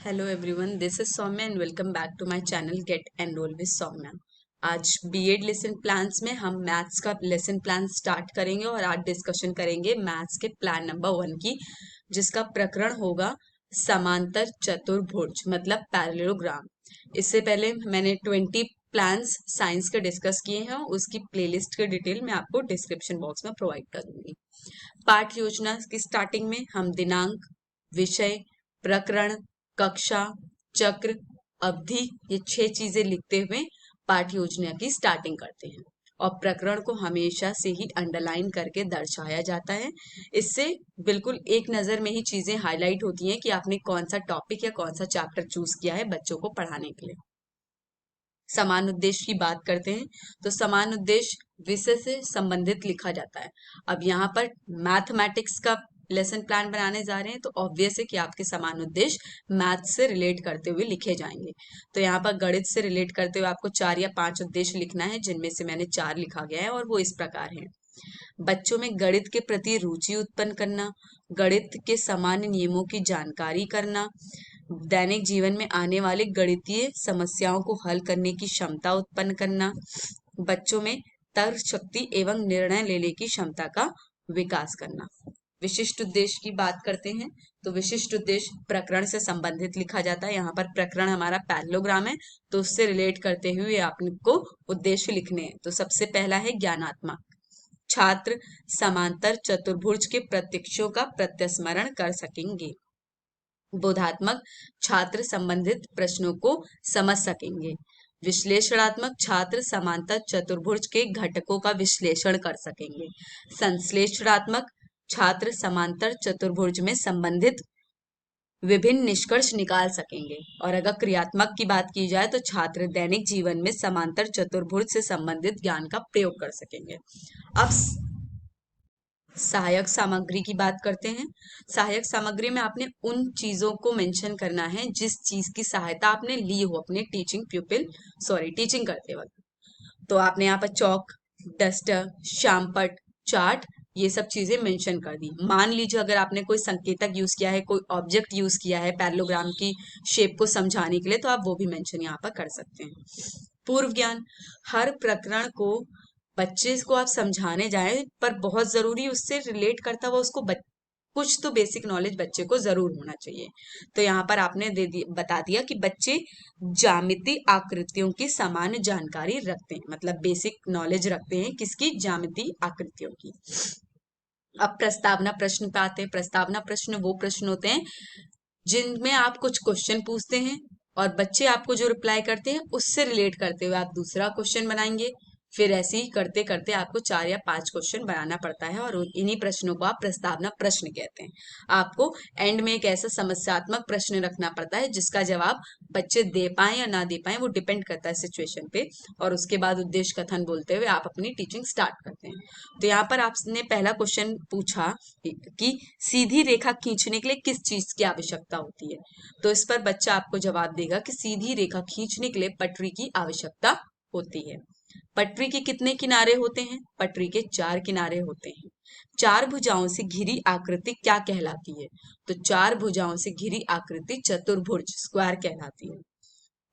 Hello everyone, this is Saumya and welcome back to my channel get enrol with Saumya. आज BEd lesson plans में हम maths का lesson plan start करेंगे और आज डिस्कशन करेंगे मैथ्स के प्लान नंबर 1 की, जिसका प्रकरण होगा समांतर चतुर्भुज मतलब पैरेललोग्राम। इससे पहले मैंने 20 प्लान्स साइंस के डिस्कस किए हैं, उसकी प्लेलिस्ट के डिटेल मैं आपको डिस्क्रिप्शन बॉक्स में प्रोवाइड कर दूंगी। पाठ योजना की स्टार्टिंग में हम दिनांक, विषय, प्रकरण, कक्षा, चक्र, अवधि ये 6 चीजें लिखते हुए पाठ योजना की स्टार्टिंग करते हैं और प्रकरण को हमेशा से ही अंडरलाइन करके दर्शाया जाता है। इससे बिल्कुल एक नजर में ही चीजें हाईलाइट होती हैं कि आपने कौन सा टॉपिक या कौन सा चैप्टर चूज किया है बच्चों को पढ़ाने के लिए। समान उद्देश्य की बात करते हैं तो समान उद्देश्य विषय से संबंधित लिखा जाता है। अब यहाँ पर मैथमेटिक्स का लेसन प्लान बनाने जा रहे हैं तो ऑब्वियस है कि आपके समान उद्देश्य मैथ से रिलेट करते हुए लिखे जाएंगे। तो यहाँ पर गणित से रिलेट करते हुए आपको 4 या 5 उद्देश्य लिखना है, जिनमें से मैंने 4 लिखा गया है और वो इस प्रकार हैं। बच्चों में गणित के प्रति रुचि उत्पन्न करना, गणित के सामान्य नियमों की जानकारी करना, दैनिक जीवन में आने वाले गणितीय समस्याओं को हल करने की क्षमता उत्पन्न करना, बच्चों में तर्क शक्ति एवं निर्णय लेने की क्षमता का विकास करना। विशिष्ट उद्देश्य की बात करते हैं तो विशिष्ट उद्देश्य प्रकरण से संबंधित लिखा जाता है। यहाँ पर प्रकरण हमारा पैरेललोग्राम है तो उससे रिलेट करते हुए आपको उद्देश्य लिखने हैं। तो सबसे पहला है ज्ञानात्मक, छात्र समांतर चतुर्भुज के प्रत्यक्षों का प्रत्यस्मरण कर सकेंगे। बोधात्मक, छात्र संबंधित प्रश्नों को समझ सकेंगे। विश्लेषणात्मक, छात्र समांतर चतुर्भुज के घटकों का विश्लेषण कर सकेंगे। संश्लेषणात्मक, छात्र समांतर चतुर्भुज में संबंधित विभिन्न निष्कर्ष निकाल सकेंगे। और अगर क्रियात्मक की बात की जाए तो छात्र दैनिक जीवन में समांतर चतुर्भुज से संबंधित ज्ञान का प्रयोग कर सकेंगे। अब सहायक सामग्री की बात करते हैं। सहायक सामग्री में आपने उन चीजों को मेंशन करना है जिस चीज की सहायता आपने ली हो अपने टीचिंग करते वक्त। तो आपने यहाँ पर चौक, डस्टर, श्यामपट्ट, चार्ट ये सब चीजें मेंशन कर दी। मान लीजिए अगर आपने कोई संकेतक यूज किया है, कोई ऑब्जेक्ट यूज किया है पैरेललोग्राम की शेप को समझाने के लिए, तो आप वो भी मेंशन यहाँ पर कर सकते हैं। पूर्व ज्ञान, हर प्रकरण को बच्चे को आप समझाने जाएं पर बहुत जरूरी उससे रिलेट करता हुआ उसको कुछ तो बेसिक नॉलेज बच्चे को जरूर होना चाहिए। तो यहाँ पर आपने बता दिया कि बच्चे ज्यामितीय आकृतियों की सामान्य जानकारी रखते हैं, मतलब बेसिक नॉलेज रखते हैं किसकी, ज्यामितीय आकृतियों की। अब प्रस्तावना प्रश्न पे आते हैं। प्रस्तावना प्रश्न वो प्रश्न होते हैं जिनमें आप कुछ क्वेश्चन पूछते हैं और बच्चे आपको जो रिप्लाई करते हैं उससे रिलेट करते हुए आप दूसरा क्वेश्चन बनाएंगे। फिर ऐसे ही करते करते आपको 4 या 5 क्वेश्चन बनाना पड़ता है और इन्हीं प्रश्नों को आप प्रस्तावना प्रश्न कहते हैं। आपको एंड में एक ऐसा समस्यात्मक प्रश्न रखना पड़ता है जिसका जवाब बच्चे दे पाए या ना दे पाए, वो डिपेंड करता है सिचुएशन पे। और उसके बाद उद्देश्य कथन बोलते हुए आप अपनी टीचिंग स्टार्ट करते हैं। तो यहाँ पर आपने पहला क्वेश्चन पूछा कि सीधी रेखा खींचने के लिए किस चीज की आवश्यकता होती है। तो इस पर बच्चा आपको जवाब देगा कि सीधी रेखा खींचने के लिए पटरी की आवश्यकता होती है। पटरी के कितने किनारे होते हैं? पटरी के 4 किनारे होते हैं। 4 भुजाओं से घिरी आकृति क्या कहलाती है? तो 4 भुजाओं से घिरी आकृति चतुर्भुज, स्क्वायर कहलाती है।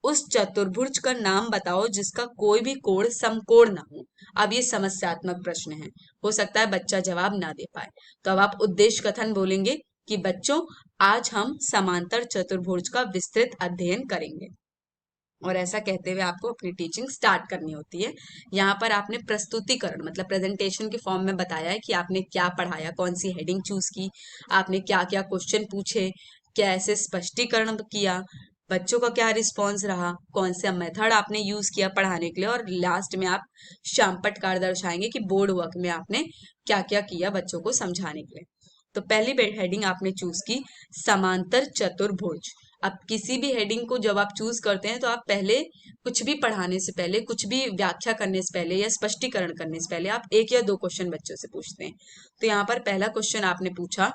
उस चतुर्भुज का नाम बताओ जिसका कोई भी कोण समकोण ना हो। अब ये समस्यात्मक प्रश्न है, हो सकता है बच्चा जवाब ना दे पाए। तो अब आप उद्देश्य कथन बोलेंगे कि बच्चों आज हम समांतर चतुर्भुज का विस्तृत अध्ययन करेंगे, और ऐसा कहते हुए आपको अपनी टीचिंग स्टार्ट करनी होती है। यहाँ पर आपने प्रस्तुतिकरण मतलब प्रेजेंटेशन के फॉर्म में बताया है कि आपने क्या पढ़ाया, कौन सी हेडिंग चूज की, आपने क्या क्या क्वेश्चन पूछे, कैसे स्पष्टीकरण किया, बच्चों का क्या रिस्पॉन्स रहा, कौन सा मेथड आपने यूज किया पढ़ाने के लिए, और लास्ट में आप शामपटकार दर्शाएंगे कि बोर्ड वर्क में आपने क्या क्या किया बच्चों को समझाने के लिए। तो पहली हेडिंग आपने चूज की समांतर चतुर्भुज। अब किसी भी हेडिंग को जब आप चूज करते हैं तो आप पहले कुछ भी पढ़ाने से पहले, कुछ भी व्याख्या करने से पहले या स्पष्टीकरण करने से पहले आप 1 या 2 क्वेश्चन बच्चों से पूछते हैं। तो यहाँ पर पहला क्वेश्चन आपने पूछा,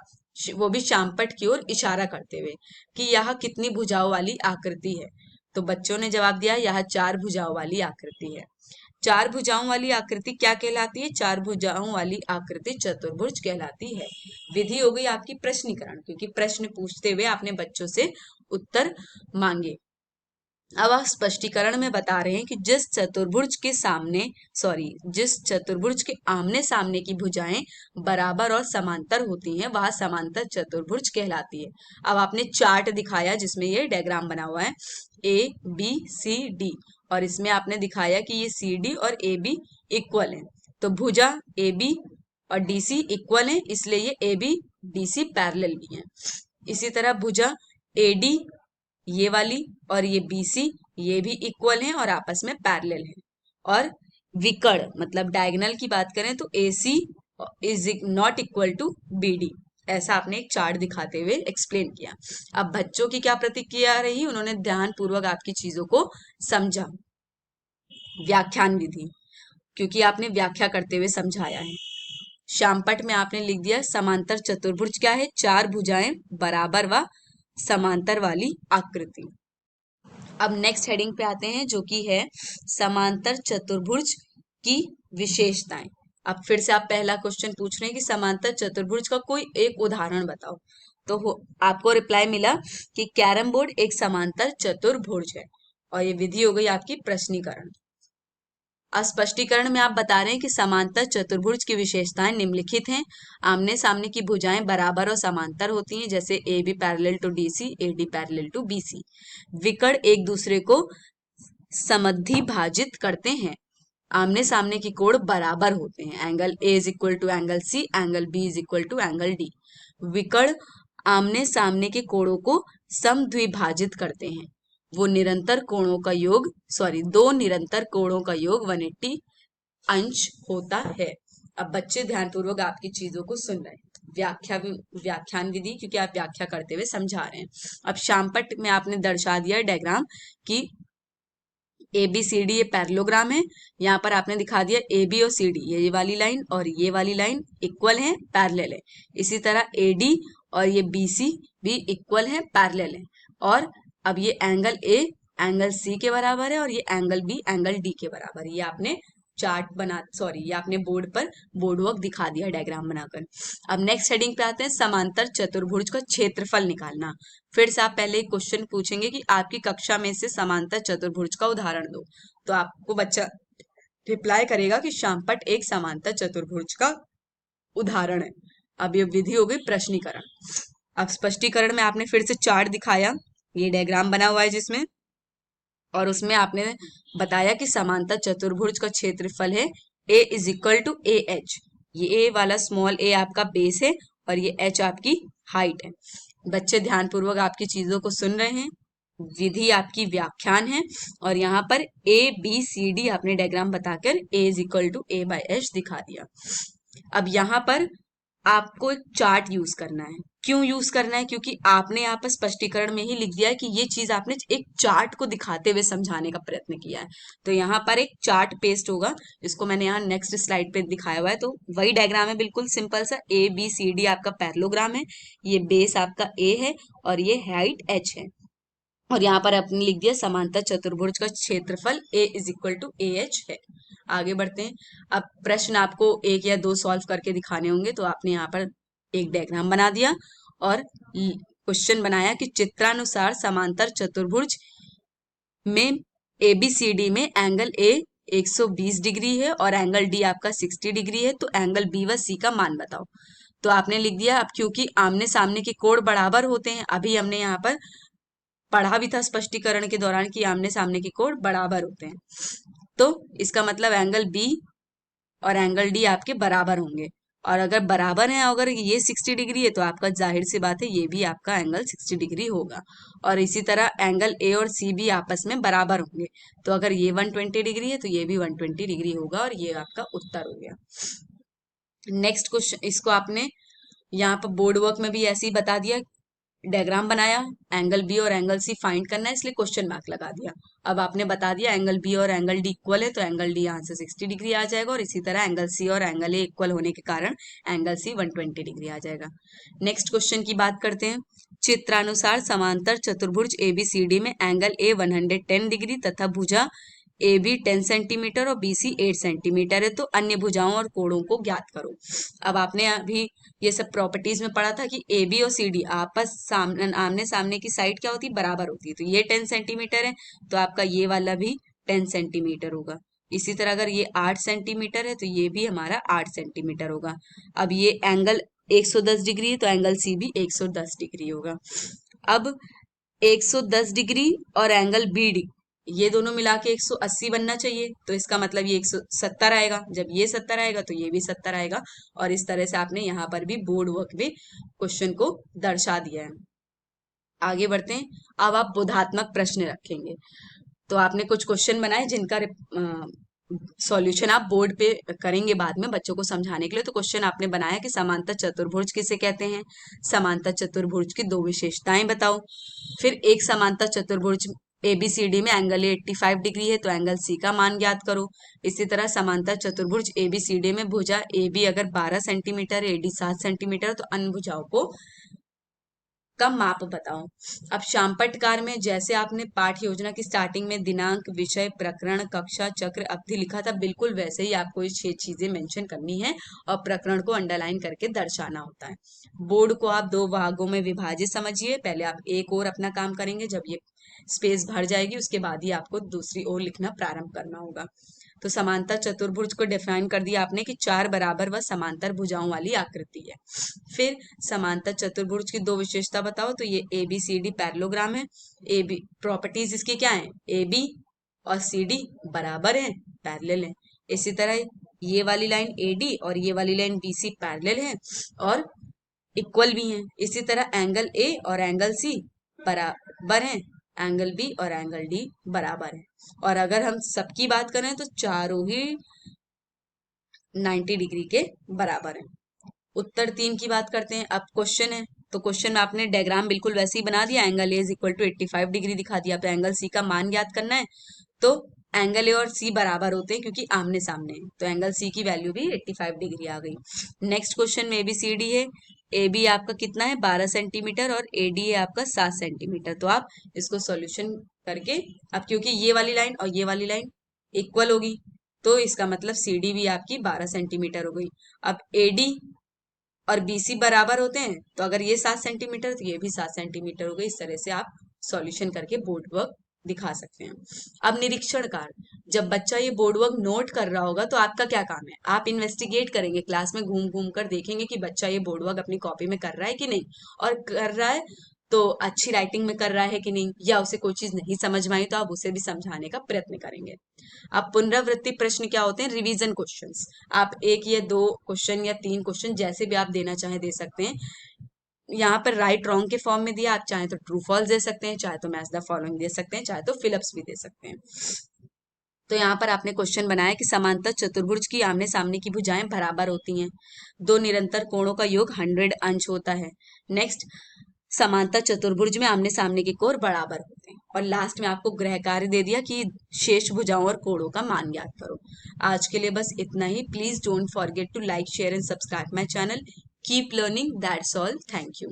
वो भी शामपट्ट की ओर इशारा करते हुए, कि यह कितनी भुजाओं वाली आकृति है। तो बच्चों ने जवाब दिया यह 4 भुजाओं वाली आकृति है। 4 भुजाओं वाली आकृति क्या कहलाती है? 4 भुजाओं वाली आकृति चतुर्भुज कहलाती है। विधि हो गई आपकी प्रश्नीकरण, क्योंकि प्रश्न पूछते हुए आपने बच्चों से उत्तर मांगे। अब आप स्पष्टीकरण में बता रहे हैं कि जिस चतुर्भुज के आमने सामने की भुजाएं बराबर और समांतर होती हैं वह समांतर चतुर्भुज कहलाती है। अब आपने चार्ट दिखाया जिसमें ये डायग्राम बना हुआ है ABCD, और इसमें आपने दिखाया कि ये CD और AB इक्वल है। तो भुजा AB और DC इक्वल है, इसलिए ये AB DC पैरेलल भी है। इसी तरह भुजा AD ये वाली और ये BC ये भी इक्वल हैं और आपस में पैरेलल हैं। और विकर्ण मतलब डायगोनल की बात करें तो AC is not equal to BD। ऐसा आपने एक चार्ट दिखाते हुए एक्सप्लेन किया। अब बच्चों की क्या प्रतिक्रिया रही, उन्होंने ध्यान पूर्वक आपकी चीजों को समझा। व्याख्यान विधि, क्योंकि आपने व्याख्या करते हुए समझाया है। श्यामपट्ट में आपने लिख दिया समांतर चतुर्भुज क्या है, चार भुजाएं बराबर व समांतर वाली आकृति। अब नेक्स्ट हेडिंग पे आते हैं जो कि है समांतर चतुर्भुज की विशेषताएं। अब फिर से आप पहला क्वेश्चन पूछ रहे हैं कि समांतर चतुर्भुज का कोई एक उदाहरण बताओ। तो आपको रिप्लाई मिला कि कैरम बोर्ड एक समांतर चतुर्भुज है, और ये विधि हो गई आपकी प्रश्नीकरण। स्पष्टीकरण में आप बता रहे हैं कि समांतर चतुर्भुज की विशेषताएं निम्नलिखित हैं। आमने सामने की भुजाएं बराबर और समांतर होती हैं, जैसे AB parallel to DC, AD parallel to BC। विकर्ण एक दूसरे को समद्विभाजित करते हैं। आमने सामने के कोण बराबर होते हैं, angle A is equal to angle C, angle B is equal to angle D। विकर्ण आमने सामने के कोणों को समद्विभाजित करते हैं। वो निरंतर कोणों का योग दो निरंतर कोणों का योग 180 अंश होता है। अब बच्चे ध्यानपूर्वक आपकी चीजों को सुन रहे हैं। व्याख्यान विधि, क्योंकि आप व्याख्या करते हुए समझा रहे हैं। अब श्यामपट्ट में आपने दर्शा दिया डायग्राम कि ABCD ये पैरेललोग्राम है। यहाँ पर आपने दिखा दिया AB और CD ये वाली लाइन और ये वाली लाइन इक्वल है, पैरेलल है। इसी तरह AD और ये BC भी इक्वल है, पैरेलल है। और अब ये एंगल A एंगल C के बराबर है और ये एंगल B एंगल D के बराबर है। ये आपने ये आपने बोर्ड पर बोर्ड वर्क दिखा दिया डायग्राम बनाकर। अब नेक्स्ट हेडिंग पे आते हैं समांतर चतुर्भुज का क्षेत्रफल निकालना। फिर से आप पहले एक क्वेश्चन पूछेंगे कि आपकी कक्षा में से समांतर चतुर्भुज का उदाहरण दो, तो आपको बच्चा रिप्लाई करेगा कि श्यामपट्ट एक समांतर चतुर्भुज का उदाहरण है। अब ये विधि हो गई प्रश्नीकरण। अब स्पष्टीकरण में आपने फिर से चार्ट दिखाया, ये डायग्राम बना हुआ है जिसमें, और उसमें आपने बताया कि समांतर चतुर्भुज का क्षेत्रफल है A is equal to AH। ये A वाला स्मॉल a आपका बेस है और ये H आपकी हाइट है। बच्चे ध्यानपूर्वक आपकी चीजों को सुन रहे हैं। विधि आपकी व्याख्यान है, और यहाँ पर ABCD आपने डायग्राम बताकर A is equal to A/H दिखा दिया। अब यहाँ पर आपको एक चार्ट यूज करना है। क्यों यूज करना है? क्योंकि आपने यहाँ पर स्पष्टीकरण में ही लिख दिया है कि ये चीज आपने एक चार्ट को दिखाते हुए समझाने का प्रयत्न किया है। तो यहाँ पर एक चार्ट पेस्ट होगा, इसको मैंने यहाँ नेक्स्ट स्लाइड पे दिखाया हुआ है। तो वही डायग्राम है, बिल्कुल सिंपल सा। ABCD आपका पैरेललोग्राम है, ये बेस आपका A है और ये हाइट H है। और यहाँ पर आपने लिख दिया समांतर चतुर्भुज का क्षेत्रफल A is equal to AH है। आगे बढ़ते हैं। अब प्रश्न आपको एक या दो सॉल्व करके दिखाने होंगे, तो आपने यहाँ पर एक डायग्राम बना दिया और क्वेश्चन बनाया कि चित्रानुसार समांतर चतुर्भुज में ABCD में एंगल A 120 डिग्री है और एंगल D आपका 60 डिग्री है, तो एंगल B व C का मान बताओ। तो आपने लिख दिया, अब क्योंकि आमने सामने के कोण बराबर होते हैं, अभी हमने यहाँ पर पढ़ा भी था स्पष्टीकरण के दौरान कि आमने सामने के कोण बराबर होते हैं, तो इसका मतलब एंगल B और एंगल D आपके बराबर होंगे। और अगर बराबर है, अगर ये 60 डिग्री है, तो आपका जाहिर सी बात है ये भी आपका एंगल 60 डिग्री होगा। और इसी तरह एंगल A और C भी आपस में बराबर होंगे, तो अगर ये 120 डिग्री है तो ये भी 120 डिग्री होगा, और ये आपका उत्तर हो गया। नेक्स्ट क्वेश्चन, इसको आपने यहाँ पर बोर्ड वर्क में भी ऐसे ही बता दिया, डायग्राम बनाया, एंगल B और एंगल C फाइंड करना है, इसलिए क्वेश्चन मार्क लगा दिया। अब आपने बता दिया एंगल B और एंगल D इक्वल है, तो एंगल D यहाँ से 60 डिग्री आ जाएगा, और इसी तरह एंगल C और एंगल A इक्वल होने के कारण एंगल C 120 डिग्री आ जाएगा। नेक्स्ट क्वेश्चन की बात करते हैं। चित्रानुसार समांतर चतुर्भुज ABCD में एंगल A 110 डिग्री तथा भुजा ए बी 10 सेंटीमीटर और बी सी 8 सेंटीमीटर है, तो अन्य भुजाओं और कोणों को ज्ञात करो। अब आपने अभी ये सब प्रॉपर्टीज में पढ़ा था कि ए बी और सी डी आपस सामने आमने सामने की साइड क्या होती है, बराबर होती है। तो ये 10 सेंटीमीटर है तो आपका ये वाला भी 10 सेंटीमीटर होगा। इसी तरह अगर ये 8 सेंटीमीटर है तो ये भी हमारा 8 सेंटीमीटर होगा। अब ये एंगल 110 डिग्री है तो एंगल सी भी 110 डिग्री होगा। अब 110 डिग्री और एंगल बी डी ये दोनों मिला के 180 बनना चाहिए, तो इसका मतलब ये 170 आएगा। जब ये 70 आएगा तो ये भी 70 आएगा। और इस तरह से आपने यहाँ पर भी बोर्ड वर्क में क्वेश्चन को दर्शा दिया है। आगे बढ़ते हैं। अब आप बोधात्मक प्रश्न रखेंगे, तो आपने कुछ क्वेश्चन बनाए जिनका सॉल्यूशन आप बोर्ड पे करेंगे बाद में बच्चों को समझाने के लिए। तो क्वेश्चन आपने बनाया कि समांतर चतुर्भुज किसे कहते हैं, समांतर चतुर्भुज की दो विशेषताएं बताओ। फिर एक समांतर चतुर्भुज ABCD में एंगल ए 85 डिग्री है तो एंगल सी का मान ज्ञात करो। इसी तरह समांतर चतुर्भुज ABCD में भुजा AB अगर 12 सेंटीमीटर है, AD 7 सेंटीमीटर, तो अन्य भुजाओं को का माप बताओ। अब शामपटकार में जैसे आपने पाठ योजना की स्टार्टिंग में दिनांक, विषय, प्रकरण, कक्षा, चक्र, अवधि लिखा था, बिल्कुल वैसे ही आपको ये 6 चीजें मेंशन करनी है और प्रकरण को अंडरलाइन करके दर्शाना होता है। बोर्ड को आप 2 भागों में विभाजित समझिए। पहले आप एक और अपना काम करेंगे, जब ये स्पेस भर जाएगी उसके बाद ही आपको दूसरी ओर लिखना प्रारंभ करना होगा। तो समांतर चतुर्भुज को डिफाइन कर दिया आपने कि 4 बराबर व समांतर भुजाओं वाली आकृति है। फिर समांतर चतुर्भुज की दो विशेषता बताओ, तो ये ABCD पैरेललोग्राम है। AB प्रॉपर्टीज इसकी क्या है, AB और CD बराबर है, पैरेलल है। इसी तरह ये वाली लाइन AD और ये वाली लाइन BC पैरेलल है और इक्वल भी हैं। इसी तरह एंगल A और एंगल C बराबर हैं, एंगल B और एंगल D बराबर है। और अगर हम सबकी बात करें तो चारों ही 90 डिग्री के बराबर हैं। उत्तर 3 की बात करते हैं। अब क्वेश्चन है, तो क्वेश्चन में आपने डायग्राम बिल्कुल वैसे ही बना दिया, angle a is equal to 85 degree दिखा दिया। तो एंगल सी का मान ज्ञात करना है, तो एंगल ए और सी बराबर होते हैं क्योंकि आमने सामने है, तो एंगल सी की वैल्यू भी 85 डिग्री आ गई। नेक्स्ट क्वेश्चन में ABCD है, AB आपका कितना है 12 सेंटीमीटर और AD है आपका 7 सेंटीमीटर। तो आप इसको सॉल्यूशन करके, अब क्योंकि ये वाली लाइन और ये वाली लाइन इक्वल होगी तो इसका मतलब CD भी आपकी 12 सेंटीमीटर हो गई। अब AD और BC बराबर होते हैं, तो अगर ये 7 सेंटीमीटर तो ये भी 7 सेंटीमीटर हो गई। इस तरह से आप सॉल्यूशन करके बोर्ड वर्क दिखा सकते हैं। अब निरीक्षण कार्य, जब बच्चा ये बोर्ड वर्क नोट कर रहा होगा तो आपका क्या काम है, आप इन्वेस्टिगेट करेंगे, क्लास में घूम घूम कर देखेंगे कि बच्चा ये बोर्ड वर्क अपनी कॉपी में कर रहा है कि नहीं, और कर रहा है तो अच्छी राइटिंग में कर रहा है कि नहीं, या उसे कोई चीज नहीं समझ में आई तो आप उसे भी समझाने का प्रयत्न करेंगे। अब पुनरावृत्ति प्रश्न क्या होते हैं, रिवीजन क्वेश्चंस। आप एक या दो क्वेश्चन या 3 क्वेश्चन जैसे भी आप देना चाहें दे सकते हैं। यहाँ पर राइट रॉन्ग के फॉर्म में दिया, आप चाहे तो ट्रू फॉल्स दे सकते हैं, चाहे तो मैच द फॉलोइंग दे सकते हैं, चाहे तो फिलअप्स भी दे सकते हैं। तो यहाँ पर आपने क्वेश्चन बनाया कि समांतर चतुर्भुज की आमने सामने की भुजाएं बराबर होती हैं, दो निरंतर कोणों का योग 100 अंश होता है। नेक्स्ट, समांतर चतुर्भुज में आमने सामने के कोण बराबर होते हैं। और लास्ट में आपको गृह कार्य दे दिया कि शेष भुजाओं और कोणों का मान ज्ञात करो। आज के लिए बस इतना ही। Please don't forget to like, share and subscribe my channel. Keep learning, that's all, thank you.